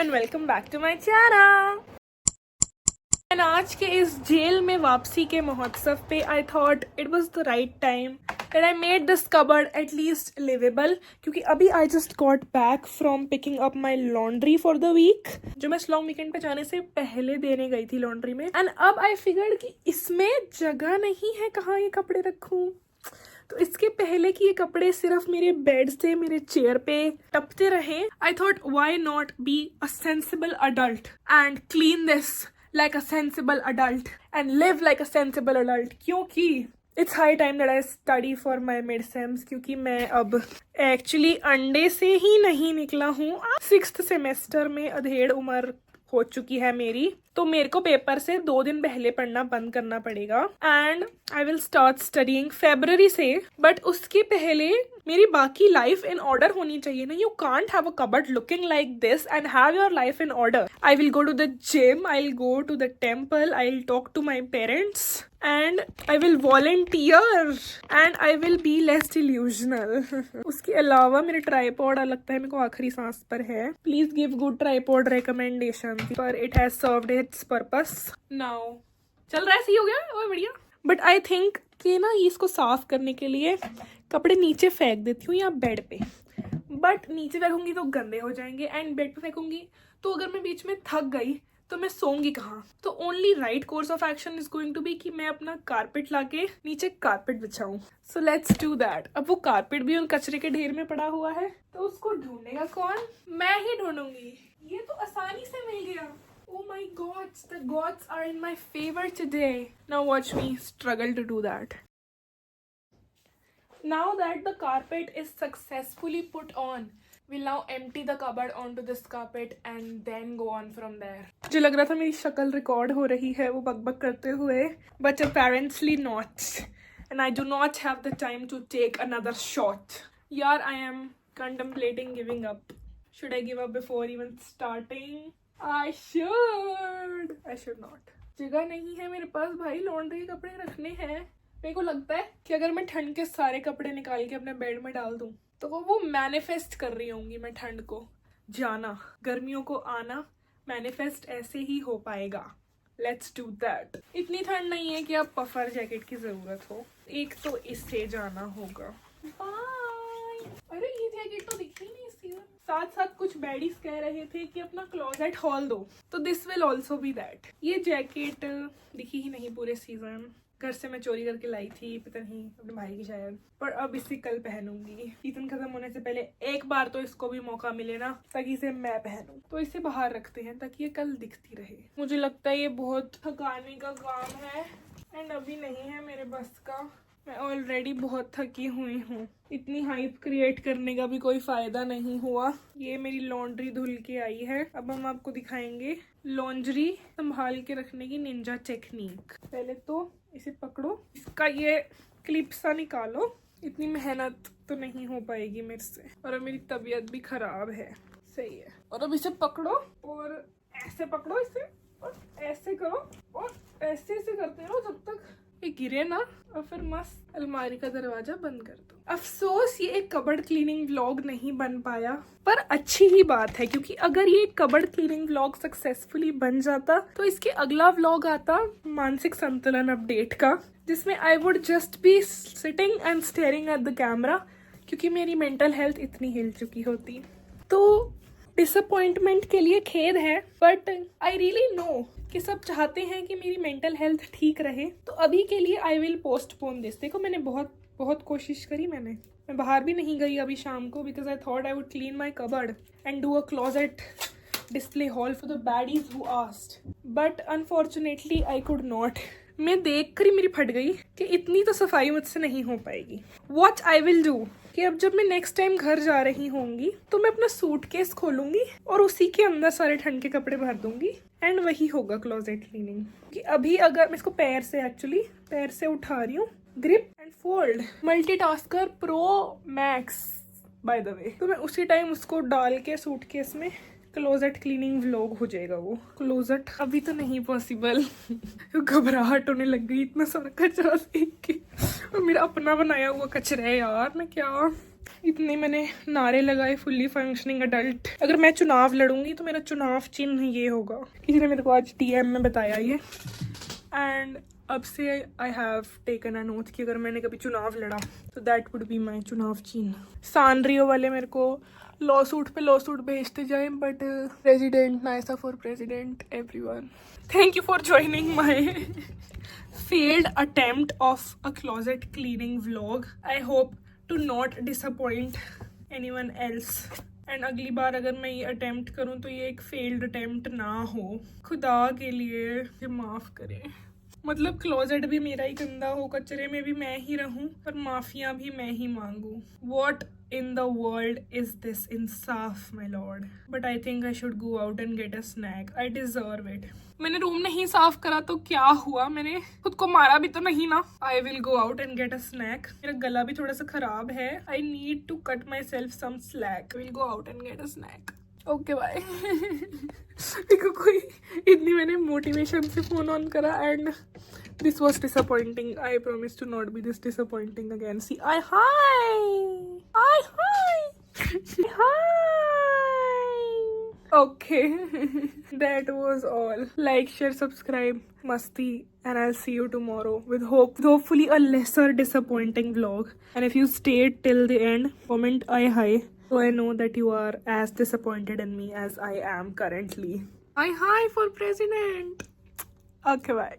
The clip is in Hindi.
And welcome back to my channel. And आज के इस जेल में वापसी के महोत्सव पे I thought it was the right time that I made this cupboard at least livable, क्योंकि अभी I just got back from picking up my laundry for the week, जो मैं लॉन्ग वीकेंड पे जाने से पहले देने गई थी लॉन्ड्री में। एंड अब आई फिगर्ड कि इसमें जगह नहीं है, कहाँ ये कपड़े रखूँ। तो इसके पहले कि ये कपड़े सिर्फ मेरे बेड से मेरे चेयर पे टपते रहे, I thought why not be a sensible adult and clean this like a sensible adult and live like a sensible adult, क्योंकि it's high time that I study for my mid sems. क्योंकि मैं अब एक्चुअली अंडे से ही नहीं निकला हूँ, 6th सेमेस्टर में अधेड़ उम्र हो चुकी है मेरी, तो मेरे को पेपर से 2 दिन पहले पढ़ना बंद करना पड़ेगा and I will start studying February से। बट उसके पहले मेरी बाकी लाइफ इन ऑर्डर होनी चाहिए ना। You can't have a cupboard looking like this and have your life in order. I will go to the gym, I will go to the temple, I will talk to my parents and I will volunteer and I will be less delusional. उसके अलावा मेरे ट्राईपॉड लगता है मेरे को आखिरी सांस पर है। Please give good tripod recommendation, पर it has served its purpose now. चल रहा है, सही हो गया, ओह बढ़िया। बट आई थिंक कि ना इसको साफ करने के लिए कपड़े नीचे फेंक देती हूँ या बेड पे, बट नीचे फेंकूंगी तो गंदे हो जाएंगे एंड बेड पे फेंकूंगी तो अगर मैं बीच में थक गई तो मैं सोऊंगी कहाँ। तो only right course of action is going to be कि मैं अपना कारपेट लाके नीचे कारपेट बिछाऊं। So let's do that. अब वो कारपेट भी उन कचरे के ढेर में पड़ा हुआ है, तो उसको ढूंढेगा कौन? मैं ही ढूंढूंगी। ये तो आसानी से मिल गया। Oh my gods, the gods are in my favor today. Now watch me struggle to do that. Now that the carpet is successfully put on, we'll now empty the cupboard onto this carpet and then go on from there. मुझे लग रहा था मेरी शक्ल रिकॉर्ड हो रही है वो बकबक करते हुए, but apparently not. And I do not have the time to take another shot. Yaar, I am contemplating giving up. Should I give up before even starting? I should not. जगह नहीं है मेरे पास भाई, लॉन्ड्री के कपड़े रखने हैं। मेरे को लगता है कि अगर मैं ठंड के सारे कपड़े निकाल के अपने बेड में डाल दूं तो वो मैनिफेस्ट कर रही होंगी। मैं ठंड को जाना, गर्मियों को आना, मैनिफेस्ट ऐसे ही हो पाएगा। Let's do that. इतनी ठंड नहीं है कि अब पफर जैकेट की जरूरत हो। एक तो इससे जाना होगा। बाय। अरे ये जैकेट तो दिखी नहीं इस सीजन। साथ साथ कुछ बैडीज कह रहे थे कि अपना क्लोजेट हॉल दो, तो this will also be that. ये जैकेट दिखी ही नहीं पूरे सीजन। घर से मैं चोरी करके लाई थी, पता नहीं अपने भाई की शायद, पर अब इसे कल पहनूंगी। सीजन खत्म होने से पहले एक बार तो इसको भी मौका मिले ना, ताकि इसे मैं पहनूं। तो इसे बाहर रखते हैं ताकि ये कल दिखती रहे। मुझे लगता है ये बहुत थकाने का काम है एंड अभी नहीं है मेरे बस का। मैं ऑलरेडी बहुत थकी हुई हूँ। इतनी हाइप क्रिएट करने का भी कोई फायदा नहीं हुआ। ये मेरी लॉन्ड्री धुल के आई है। अब हम आपको दिखाएंगे लॉन्ड्री संभाल के रखने की निंजा टेक्निक। पहले तो इसे पकड़ो, इसका ये क्लिप सा निकालो। इतनी मेहनत तो नहीं हो पाएगी मेरे से, और अब मेरी तबीयत भी खराब है। सही है। और अब इसे पकड़ो और ऐसे पकड़ो इसे, और ऐसे करो और ऐसे करते रहो जब तक ये गिरे ना, और फिर मस्त अलमारी का दरवाजा बंद कर दो। अफसोस ये एक कबर्ड क्लीनिंग व्लॉग नहीं बन पाया, पर अच्छी ही बात है, क्योंकि अगर ये कबर्ड क्लीनिंग व्लॉग सक्सेसफुली बन जाता तो इसके अगला व्लॉग आता मानसिक संतुलन अपडेट का, जिसमें I would just be sitting and staring at the camera, क्योंकि मेरी मेंटल हेल्थ इतनी हिल चुकी होती। तो डिसअपॉइंटमेंट के लिए खेद है, बट आई रियली नो कि सब चाहते हैं कि मेरी मेंटल हेल्थ ठीक रहे। तो अभी के लिए आई विल पोस्टपोन दिस। देखो मैंने बहुत कोशिश करी। मैं बाहर भी नहीं गई अभी शाम को, because I thought I would clean my cupboard and do a closet display haul for the baddies who asked, but unfortunately I could not. मैं देख कर ही मेरी फट गई कि इतनी तो सफाई मुझसे नहीं हो पाएगी। व्हाट आई विल डू कि अब जब मैं नेक्स्ट टाइम घर जा रही होंगी तो मैं अपना सूटकेस खोलूंगी और उसी के अंदर सारे ठंड के कपड़े भर दूंगी एंड वही होगा क्लोजेट क्लीनिंग। कि अभी अगर मैं इसको पैर से उठा रही हूँ, grip and fold, multitasker pro max by the way, तो मैं उसी टाइम उसको डाल के सूटकेस में क्लोजेट क्लीनिंग व्लॉग हो जाएगा। वो क्लोजेट अभी तो नहीं पॉसिबल। घबराहट होने लग गई इतना सारा कचरा देख के, और मेरा अपना बनाया हुआ कचरा है यार। मैं क्या इतने मैंने नारे लगाए फुल्ली फंक्शनिंग अडल्ट। अगर मैं चुनाव लड़ूंगी तो मेरा चुनाव चिन्ह ये होगा। किसी ने मेरे को आज DM में बताया ये, एंड अब से I have taken a note कि अगर मैंने कभी चुनाव लड़ा तो दैट वुड बी माई चुनाव चिन्ह। सानरियो वाले मेरे को लॉ सूट पे लॉ सूट भेजते जाए, but president Naisa for president everyone. Thank you for joining my failed attempt of a closet cleaning vlog. I hope to not disappoint anyone else. And अगली बार अगर मैं ये अटेम्प्ट करूँ तो ये एक फेल्ड अटेम्प्ट ना हो। खुदा के लिए मुझे माफ़ करें। मतलब क्लोजेट भी मेरा ही गंदा हो, कचरे में भी मैं ही रहूं, पर माफिया भी मैं ही मांगू। What in the world is this Insaf my lord? But I think I should go out and get a snack. I deserve it. मैंने रूम नहीं साफ करा तो क्या हुआ? मैंने खुद को मारा भी तो नहीं ना। I will go out and get a snack. मेरा गला भी थोड़ा सा खराब है। I need to cut myself some slack. I will go out and get a snack. Okay bye. देखो कोई इतनी मैंने मोटिवेशन से फोन ऑन करा and this was disappointing. I promise to not be this disappointing again. See I hi okay. That was all. Like, share, subscribe, masti, and I'll see you tomorrow with hopefully a lesser disappointing vlog. And if you stayed till the end, comment I hi, so I know that you are as disappointed in me as I am currently. I hi for president. Okay, bye.